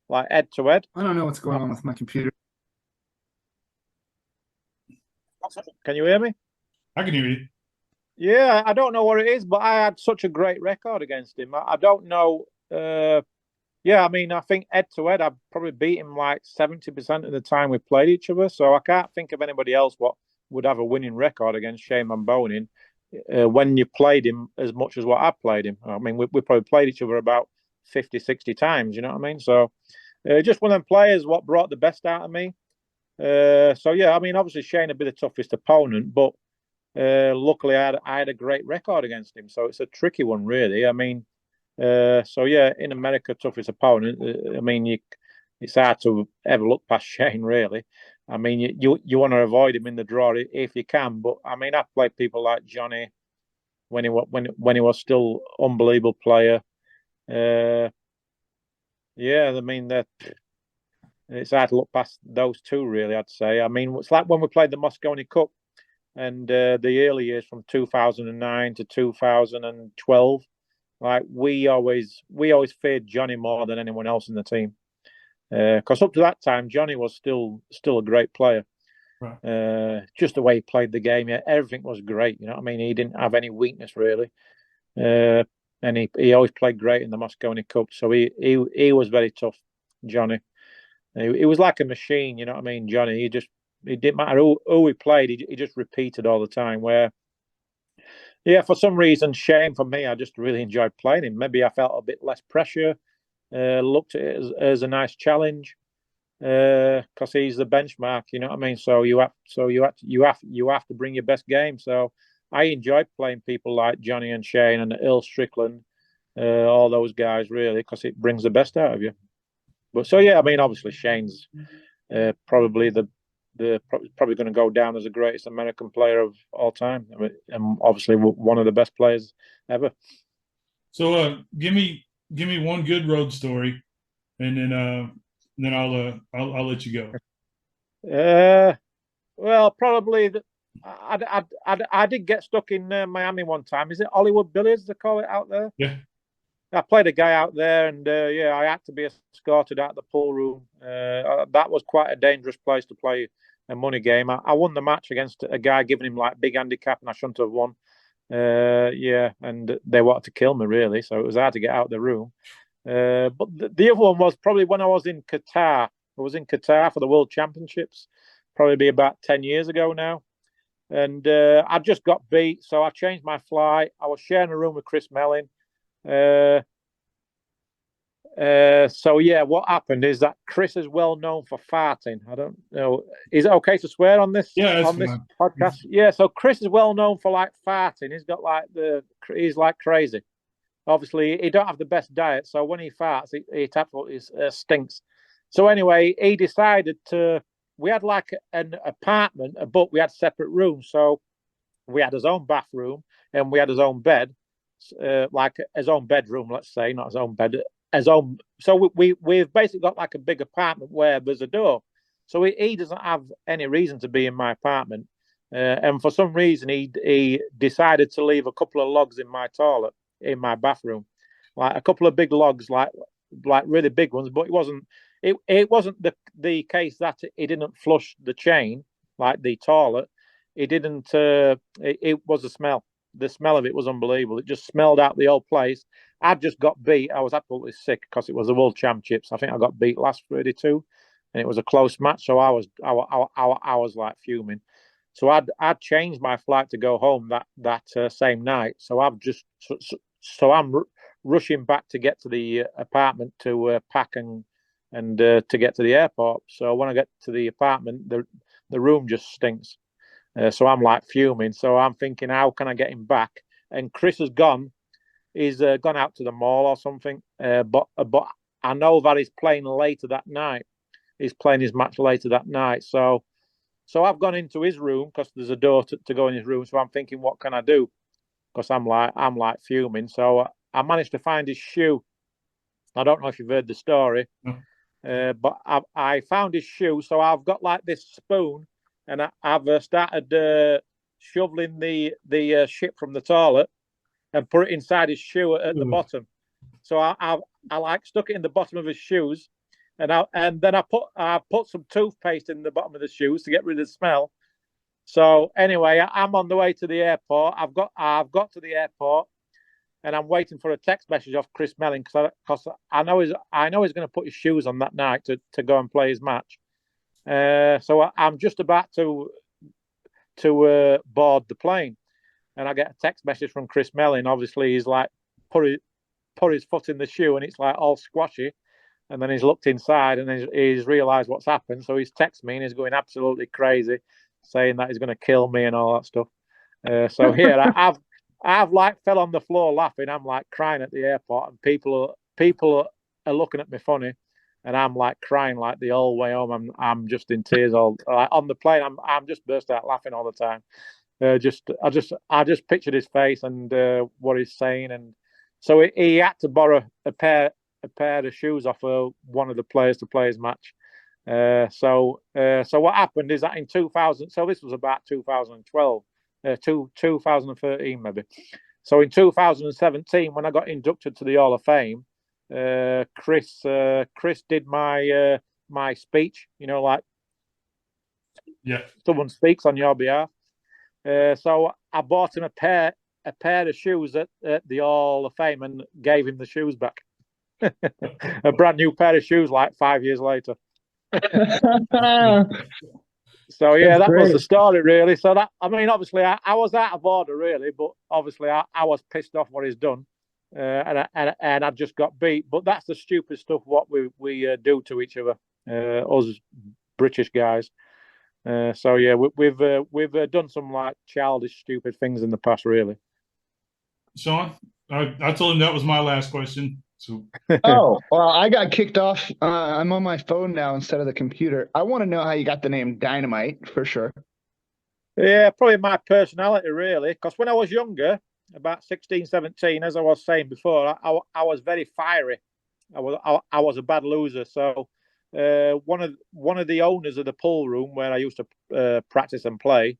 like head to head. I don't know what's going on with my computer. Can you hear me? I can hear you. Yeah, I don't know what it is, but I had such a great record against him. I don't know. Yeah, I mean, I think head to head, I've probably beat him like 70% of the time we played each other. So I can't think of anybody else what would have a winning record against Shane Van Bonin when you played him as much as what I played him. I mean, we probably played each other about 50, 60 times, you know what I mean? So just one of them players what brought the best out of me. So yeah, I mean, obviously Shane would be the toughest opponent, but luckily I had a great record against him. So it's a tricky one, really. I mean, so yeah, in America, toughest opponent. I mean, it's hard to ever look past Shane, really. I mean, you want to avoid him in the draw if you can. But I mean, I've played people like Johnny when he was still unbelievable player. Yeah, I mean that it's hard to look past those two, really. I'd say. I mean, it's like when we played the Mosconi Cup and the early years from 2009 to 2012. Like we always feared Johnny more than anyone else in the team, because up to that time Johnny was still a great player. Right. Just the way he played the game, yeah, everything was great. You know what I mean? He didn't have any weakness really, and he always played great in the Mosconi Cup. So he was very tough, Johnny. He was like a machine. You know what I mean? Johnny. He didn't matter who he played. He just repeated all the time. Where yeah, for some reason, shame for me. I just really enjoyed playing him. Maybe I felt a bit less pressure. Looked at it as a nice challenge because he's the benchmark. You know what I mean? So you have to bring your best game. So I enjoyed playing people like Johnny and Shane and Earl Strickland, all those guys really, because it brings the best out of you. But so yeah, I mean, obviously Shane's probably probably going to go down as the greatest American player of all time, and obviously one of the best players ever. So give me one good road story, and then I'll let you go. Well, probably I did get stuck in Miami one time. Is it Hollywood Billiards they call it out there? Yeah. I played a guy out there, and yeah, I had to be escorted out of the pool room. That was quite a dangerous place to play a money game. I won the match against a guy giving him like big handicap, and I shouldn't have won. Yeah, and they wanted to kill me really, so it was hard to get out of the room. But the other one was probably when I was in Qatar. I was in Qatar for the World Championships, probably be about 10 years ago now. And I just got beat, so I changed my flight. I was sharing a room with Chris Melling. So yeah, what happened is that Chris is well known for farting. I don't know. Is it okay to swear on this podcast? Yeah. So Chris is well known for like farting. He's got like he's like crazy. Obviously, he don't have the best diet, so when he farts, it absolutely stinks. So anyway, he decided to. We had like an apartment, but we had separate rooms. So we had his own bathroom and we had his own bed, like his own bedroom, let's say, not his own bed, his own. So we've basically got like a big apartment where there's a door. So he doesn't have any reason to be in my apartment, and for some reason he decided to leave a couple of logs in my toilet in my bathroom, like a couple of big logs, like really big ones. But it wasn't the case that it didn't flush the chain like the toilet. It didn't. It was the smell. The smell of it was unbelievable. It just smelled out the whole place. I just got beat. I was absolutely sick because it was the World Championships. I think I got beat last 32, and it was a close match. So I was like fuming. So I'd changed my flight to go home that same night. So I'm rushing back to get to the apartment to pack and to get to the airport. So when I get to the apartment, the room just stinks. So I'm like fuming. So I'm thinking, how can I get him back? And Chris has gone. He's gone out to the mall or something. But I know that he's playing later that night. He's playing his match later that night. So I've gone into his room because there's a door to go in his room. So I'm thinking, what can I do? Because I'm like fuming. So I managed to find his shoe. I don't know if you've heard the story, but I found his shoe. So I've got like this spoon, and I've started shoveling the shit from the toilet and put it inside his shoe at the bottom. So I like stuck it in the bottom of his shoes, and then I put some toothpaste in the bottom of the shoes to get rid of the smell. So anyway, I'm on the way to the airport. I've got to the airport, and I'm waiting for a text message off Chris Melling because I know he's going to put his shoes on that night to go and play his match. So I'm just about to board the plane, and I get a text message from Chris Melling. Obviously, he's like put his foot in the shoe, and it's like all squashy. And then he's looked inside, and he's realised what's happened. So he's texted me, and he's going absolutely crazy, saying that he's going to kill me and all that stuff. So here I've like fell on the floor laughing. I'm like crying at the airport, and people are looking at me funny, and I'm like crying like the whole way home. I'm just in tears all like, on the plane. I'm just burst out laughing all the time. I just pictured his face and what he's saying, and so he had to borrow a pair of shoes off one of the players to play his match. So what happened is that in 2000, so this was about 2012, 2013 maybe. So in 2017, when I got inducted to the Hall of Fame, Chris did my speech. You know, like someone speaks on your behalf. So I bought him a pair of shoes at the Hall of Fame and gave him the shoes back. A brand new pair of shoes like 5 years later. So yeah, that was the story really. So that, I mean, obviously I was out of order really, but obviously I was pissed off what he's done, and I just got beat. But that's the stupid stuff what we do to each other, us British guys. So yeah, we've done some like childish, stupid things in the past, really. Sean, I told him that was my last question. So. Oh, well, I got kicked off. I'm on my phone now instead of the computer. I want to know how you got the name Dynamite for sure. Yeah, probably my personality, really. Because when I was younger, about 16, 17, as I was saying before, I was very fiery. I was a bad loser. So one of the owners of the pool room where I used to practice and play,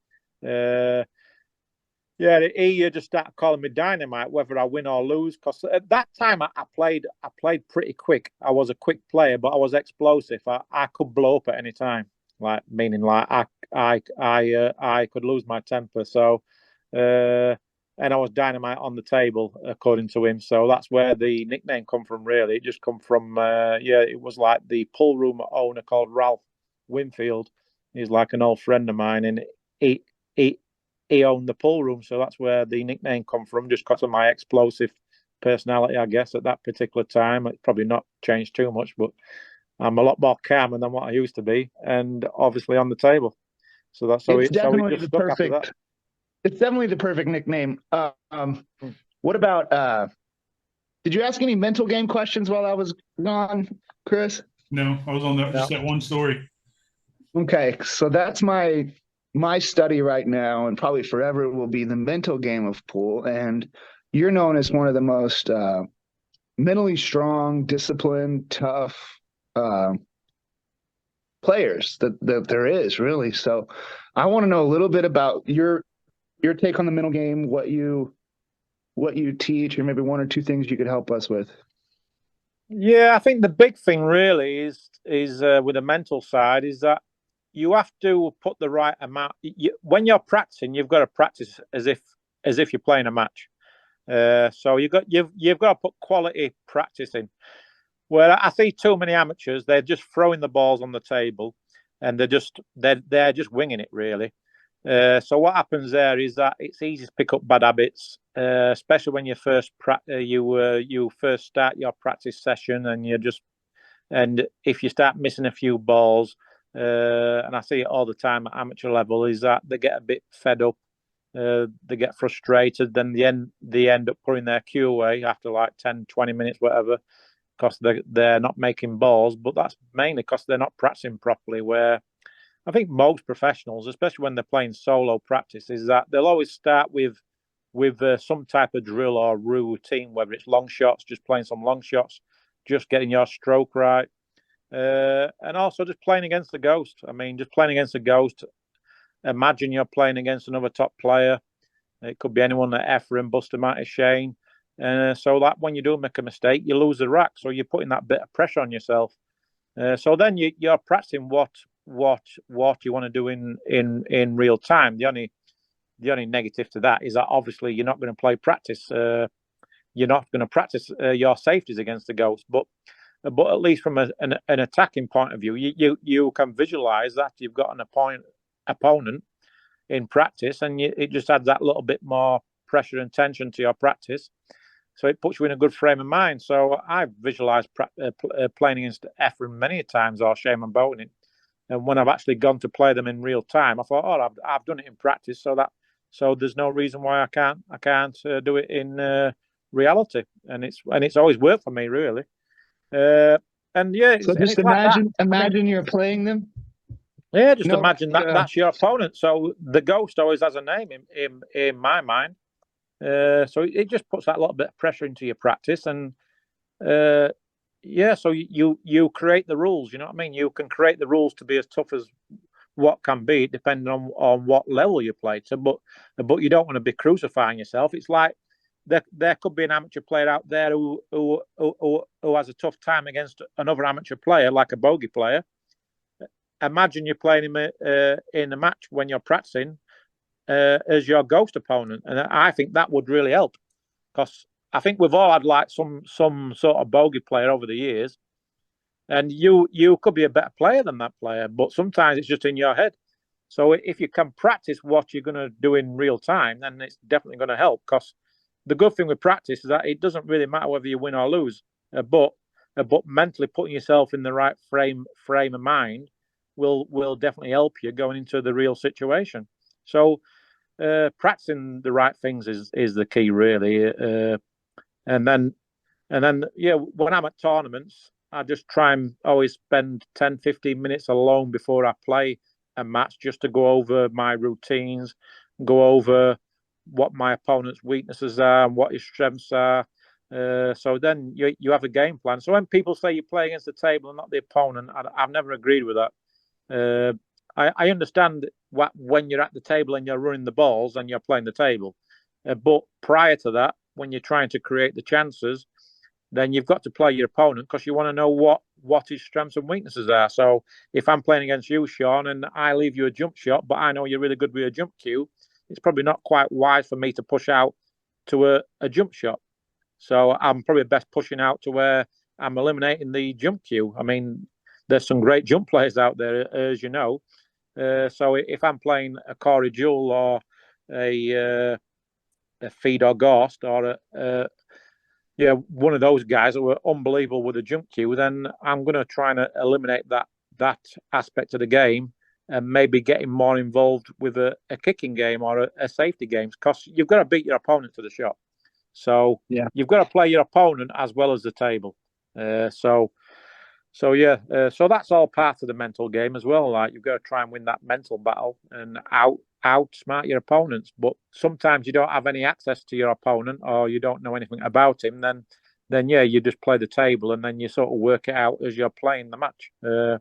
yeah, he just started calling me Dynamite, whether I win or lose. Because at that time, I played pretty quick. I was a quick player, but I was explosive. I could blow up at any time, like meaning like I could lose my temper. So, and I was Dynamite on the table, according to him. So that's where the nickname come from. Really, it just come from it was like the pool room owner called Ralph Winfield. He's like an old friend of mine, and he owned the pool room, so that's where the nickname come from, just because of my explosive personality, I guess, at that particular time. It's probably not changed too much, but I'm a lot more calmer than what I used to be, and obviously on the table. So that's so it's it definitely just the perfect. It's definitely the perfect nickname. What about? Did you ask any mental game questions while I was gone, Chris? No, I was on that just that one story. Okay, so that's my study right now, and probably forever will be the mental game of pool. And you're known as one of the most mentally strong, disciplined, tough players that there is, really. So I want to know a little bit about your take on the mental game, what you teach, or maybe one or two things you could help us with. Yeah, I think the big thing really is with the mental side is that you have to put the right amount. When you're practicing, you've got to practice as if you're playing a match. So you've got to put quality practice in. Where I see too many amateurs, they're just throwing the balls on the table, and they're just winging it really. So what happens there is that it's easy to pick up bad habits, especially when you first you first start your practice session, and if you start missing a few balls. And I see it all the time at amateur level, is that they get a bit fed up, they get frustrated, then they end up putting their cue away after like 10, 20 minutes, whatever, because they're not making balls. But that's mainly because they're not practicing properly. Where I think most professionals, especially when they're playing solo practice, is that they'll always start with some type of drill or routine, whether it's long shots, just playing some long shots, just getting your stroke right. And also just playing against the ghost. I mean, just playing against the ghost. Imagine you're playing against another top player. It could be anyone at Ephraim, Buster Matty, Shane. So that when you do make a mistake, you lose the rack. So you're putting that bit of pressure on yourself. So then you're practicing what what you want to do in real time. The only negative to that is that obviously you're not going to play practice. You're not going to practice your safeties against the ghost, but at least from an attacking point of view, you can visualize that you've got an opponent in practice, and it just adds that little bit more pressure and tension to your practice. So it puts you in a good frame of mind. So I've visualized playing against Ephraim many times, or Shaman Bonin, and when I've actually gone to play them in real time, I thought, oh, I've done it in practice, so there's no reason why I can't do it in reality, and it's always worked for me, really. And yeah, so just imagine you're playing them. Yeah, just imagine that's your opponent. So the ghost always has a name in my mind. So it just puts that little bit of pressure into your practice, and so you create the rules. You know what I mean? You can create the rules to be as tough as what can be, depending on what level you play to. But you don't want to be crucifying yourself. It's like there could be an amateur player out there who has a tough time against another amateur player, like a bogey player. Imagine you're playing him in a match when you're practicing as your ghost opponent, and I think that would really help, because I think we've all had like some sort of bogey player over the years, and you could be a better player than that player, but sometimes it's just in your head. So if you can practice what you're going to do in real time, then it's definitely going to help. Because the good thing with practice is that it doesn't really matter whether you win or lose, but mentally putting yourself in the right frame of mind will definitely help you going into the real situation. So practicing the right things is the key, really. And then when I'm at tournaments, I just try and always spend 10-15 minutes alone before I play a match, just to go over my routines, go over what my opponent's weaknesses are and what his strengths are. So then you have a game plan. So when people say you play against the table and not the opponent, I've never agreed with that. I understand when you're at the table and you're running the balls and you're playing the table, but prior to that, when you're trying to create the chances, then you've got to play your opponent, because you want to know what his strengths and weaknesses are. So if I'm playing against you, Sean, and I leave you a jump shot, but I know you're really good with a jump cue, it's probably not quite wise for me to push out to a jump shot. So I'm probably best pushing out to where I'm eliminating the jump cue. I mean, there's some great jump players out there, as you know. So if I'm playing a Corey Jewell or a Fedor Gorst or one of those guys that were unbelievable with a jump cue, then I'm going to try and eliminate that aspect of the game, and maybe getting more involved with a kicking game or a safety game, because you've got to beat your opponent to the shot. So you've got to play your opponent as well as the table. So that's all part of the mental game as well. Like, you've got to try and win that mental battle and outsmart your opponents. But sometimes you don't have any access to your opponent, or you don't know anything about him. Then you just play the table, and then you sort of work it out as you're playing the match. Because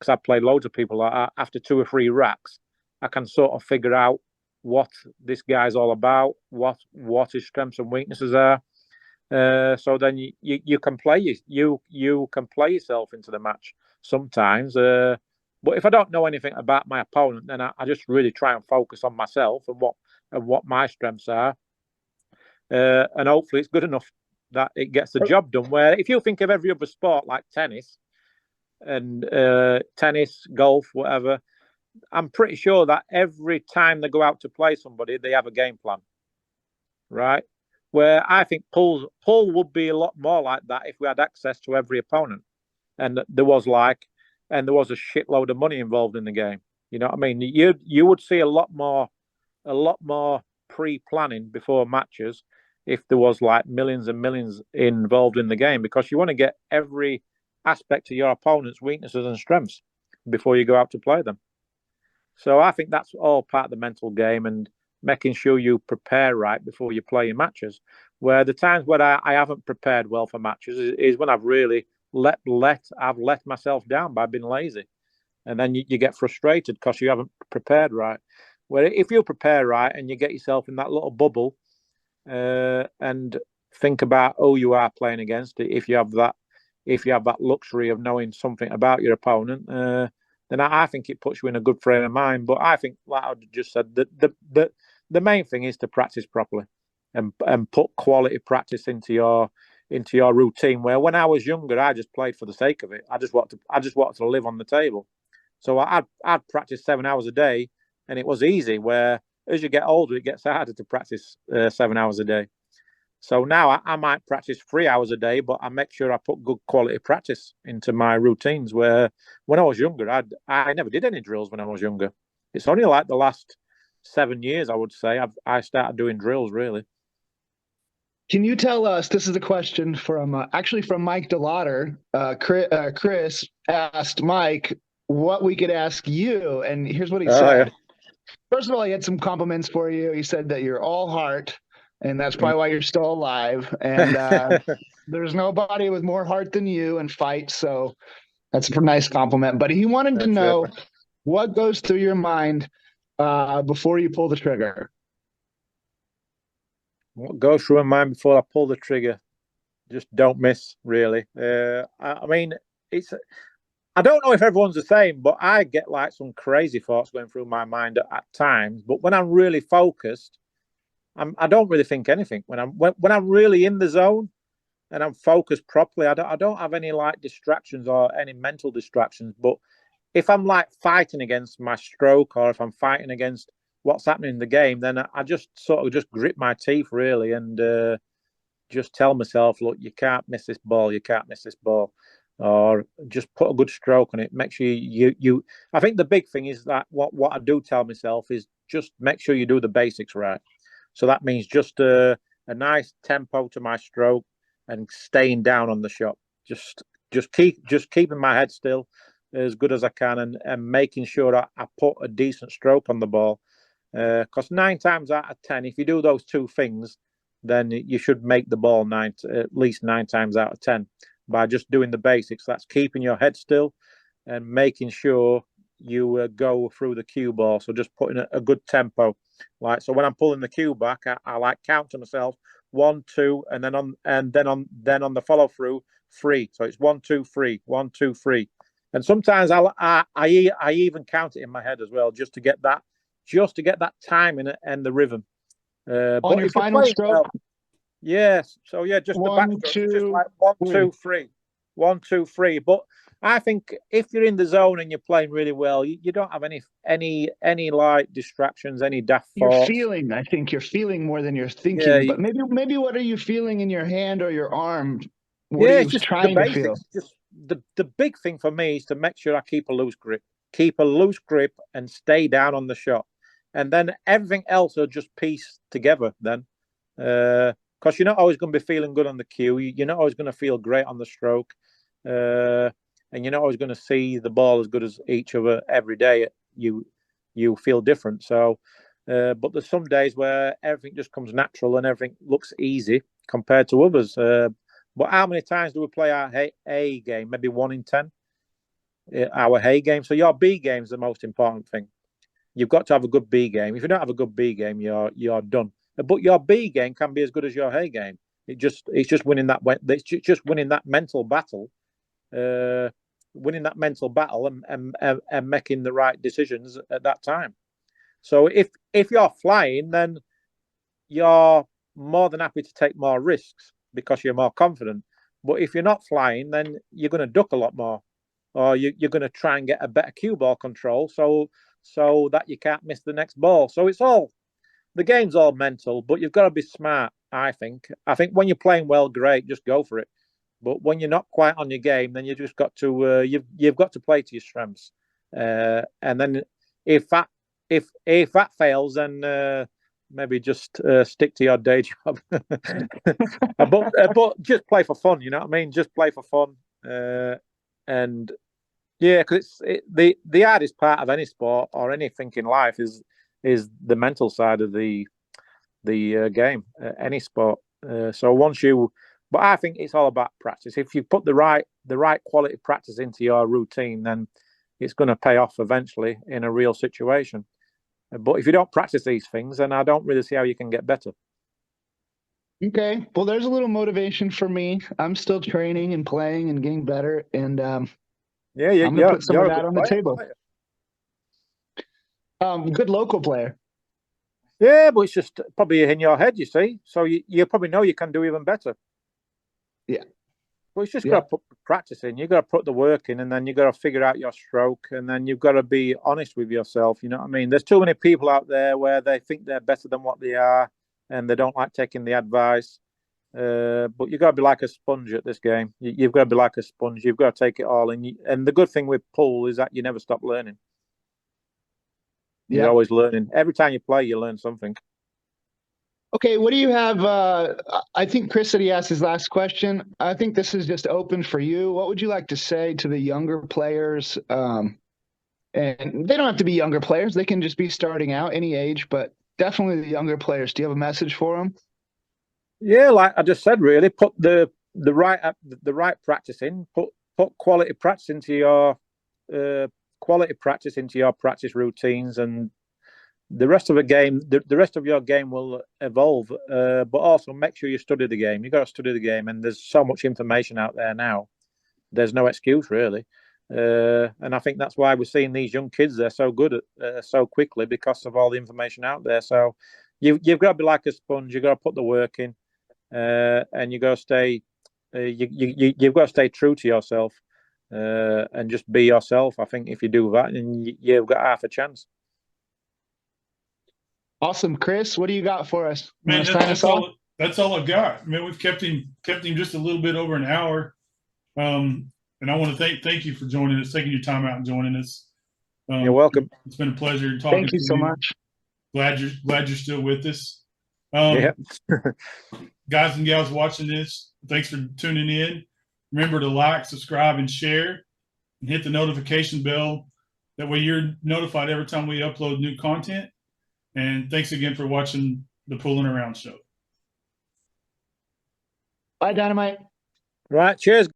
I've played loads of people. After 2 or 3 racks, I can sort of figure out what this guy's all about, what his strengths and weaknesses are. So then you can play you can play yourself into the match sometimes. But if I don't know anything about my opponent, then I just really try and focus on myself and what my strengths are. And hopefully it's good enough that it gets the job done. Where if you think of every other sport like tennis and golf, whatever, I'm pretty sure that every time they go out to play somebody, they have a game plan, right? Where I think pool would be a lot more like that if we had access to every opponent, and there was a shitload of money involved in the game. You know what I mean? You would see a lot more pre-planning before matches if there was like millions and millions involved in the game, because you want to get every aspect of your opponent's weaknesses and strengths before you go out to play them. So I think that's all part of the mental game, and making sure you prepare right before you play your matches. Where the times where I haven't prepared well for matches is when I've really let myself down by being lazy, and then you get frustrated because you haven't prepared right. Where if you prepare right and you get yourself in that little bubble, and think about who you are playing against, if you have that luxury of knowing something about your opponent, then I think it puts you in a good frame of mind. But I think, like I just said, the main thing is to practice properly and put quality practice into your routine. Where when I was younger, I just played for the sake of it. I just wanted to live on the table. So I'd practice 7 hours a day, and it was easy. Where as you get older, it gets harder to practice 7 hours a day. So now I might practice 3 hours a day, but I make sure I put good quality practice into my routines. Where when I was younger, I never did any drills when I was younger. It's only like the last 7 years, I would say, I started doing drills really. Can you tell us, this is a question from actually from Mike DeLauder. Chris asked Mike what we could ask you, and here's what he said. Yeah. First of all, he had some compliments for you. He said that you're all heart, and that's probably why you're still alive. And there's nobody with more heart than you and fight, so that's a nice compliment. But he wanted to know what goes through your mind before you pull the trigger. What goes through my mind before I pull the trigger? Just don't miss, really. I mean, I don't know if everyone's the same, but I get like some crazy thoughts going through my mind at times. But when I'm really focused, I don't really think anything. When I'm really in the zone and I'm focused properly, I don't have any like distractions or any mental distractions. But if I'm like fighting against my stroke, or if I'm fighting against what's happening in the game, then I just sort of just grit my teeth really and just tell myself, look, you can't miss this ball, you can't miss this ball, or just put a good stroke on it. Make sure you. I think the big thing is that what I do tell myself is just make sure you do the basics right. So that means just a nice tempo to my stroke and staying down on the shot. Just keeping my head still as good as I can and making sure that I put a decent stroke on the ball. Because 9 times out of 10, if you do those two things, then you should make the ball at least 9 times out of 10 by just doing the basics. That's keeping your head still and making sure you go through the cue ball. So just putting a good tempo. Like so, when I'm pulling the cue back, I like count to myself 1, 2, and then on the follow through 3. So it's 1, 2, 3, 1, 2, 3, and sometimes I even count it in my head as well, just to get that timing and the rhythm. On your final stroke? Yes. So yeah, just 1, the back stroke, 2, just like 1, 2, 3. 1, 2, 3. But I think if you're in the zone and you're playing really well, you don't have any like distractions, any daft thoughts. I think you're feeling more than you're thinking. Yeah, but maybe what are you feeling in your hand or your arm? What are you just trying to feel? Just the big thing for me is to make sure I keep a loose grip and stay down on the shot. And then everything else will just piece together then. Because you're not always going to be feeling good on the cue. You're not always going to feel great on the stroke. And you're not always going to see the ball as good as each other every day. You feel different. So, but there's some days where everything just comes natural and everything looks easy compared to others. But how many times do we play our A game? Maybe 1 in 10. Our A game. So your B game is the most important thing. You've got to have a good B game. If you don't have a good B game, you're done. But your B game can be as good as your A game. It's just winning that. It's just winning that mental battle, and making the right decisions at that time. So if you're flying, then you're more than happy to take more risks because you're more confident. But if you're not flying, then you're going to duck a lot more, or you're going to try and get a better cue ball control. So that you can't miss the next ball. So the game's all mental, but you've got to be smart, I think. I think when you're playing well, great, just go for it. But when you're not quite on your game, then you just got to you've got to play to your strengths. And then if that fails, then maybe just stick to your day job. but just play for fun, you know what I mean? Just play for fun. And yeah, because the hardest part of any sport or anything in life is the mental side of the game, any sport. But I think it's all about practice. If you put the right quality practice into your routine, then it's going to pay off eventually in a real situation. But if you don't practice these things, then I don't really see how you can get better. Okay, well, there's a little motivation for me. I'm still training and playing and getting better, and I'm gonna put some of that on the table. Good local player. Yeah, but it's just probably in your head, you see. So you probably know you can do even better. Yeah. But it's just Yeah. got to put practice in. You've got to put the work in, and then you've got to figure out your stroke, and then you've got to be honest with yourself. You know what I mean? There's too many people out there where they think they're better than what they are, and they don't like taking the advice. But you've got to be like a sponge at this game. You've got to be like a sponge. You've got to take it all in. And the good thing with pool is that you never stop learning. You're always learning. Every time you play, you learn something. Okay, what do you have? I think Chris said he asked his last question. I think this is just open for you. What would you like to say to the younger players? And they don't have to be younger players. They can just be starting out any age, but definitely the younger players. Do you have a message for them? Yeah, like I just said, really put the right practice in. Put quality practice into your practice routines, and the rest of the game, the rest of your game will evolve. But also make sure you study the game. You got to study the game, and there's so much information out there now. There's no excuse really, and I think that's why we're seeing these young kids. They're so good at so quickly because of all the information out there. So you've got to be like a sponge. You've got to put the work in, and you got to stay. You've got to stay true to yourself, and just be yourself. I think if you do that, then you've got half a chance. Awesome, Chris. What do you got for us? Man, that's all I've got. Man, we've kept him just a little bit over an hour. And I want to thank you for joining us, taking your time out and joining us. You're welcome. It's been a pleasure talking. Thank you so much. Glad you're still with us. Yeah. Guys and gals watching this, thanks for tuning in. Remember to like, subscribe, and share, and hit the notification bell. That way you're notified every time we upload new content. And thanks again for watching the Pulling Around Show. Bye, Dynamite. Right. Cheers.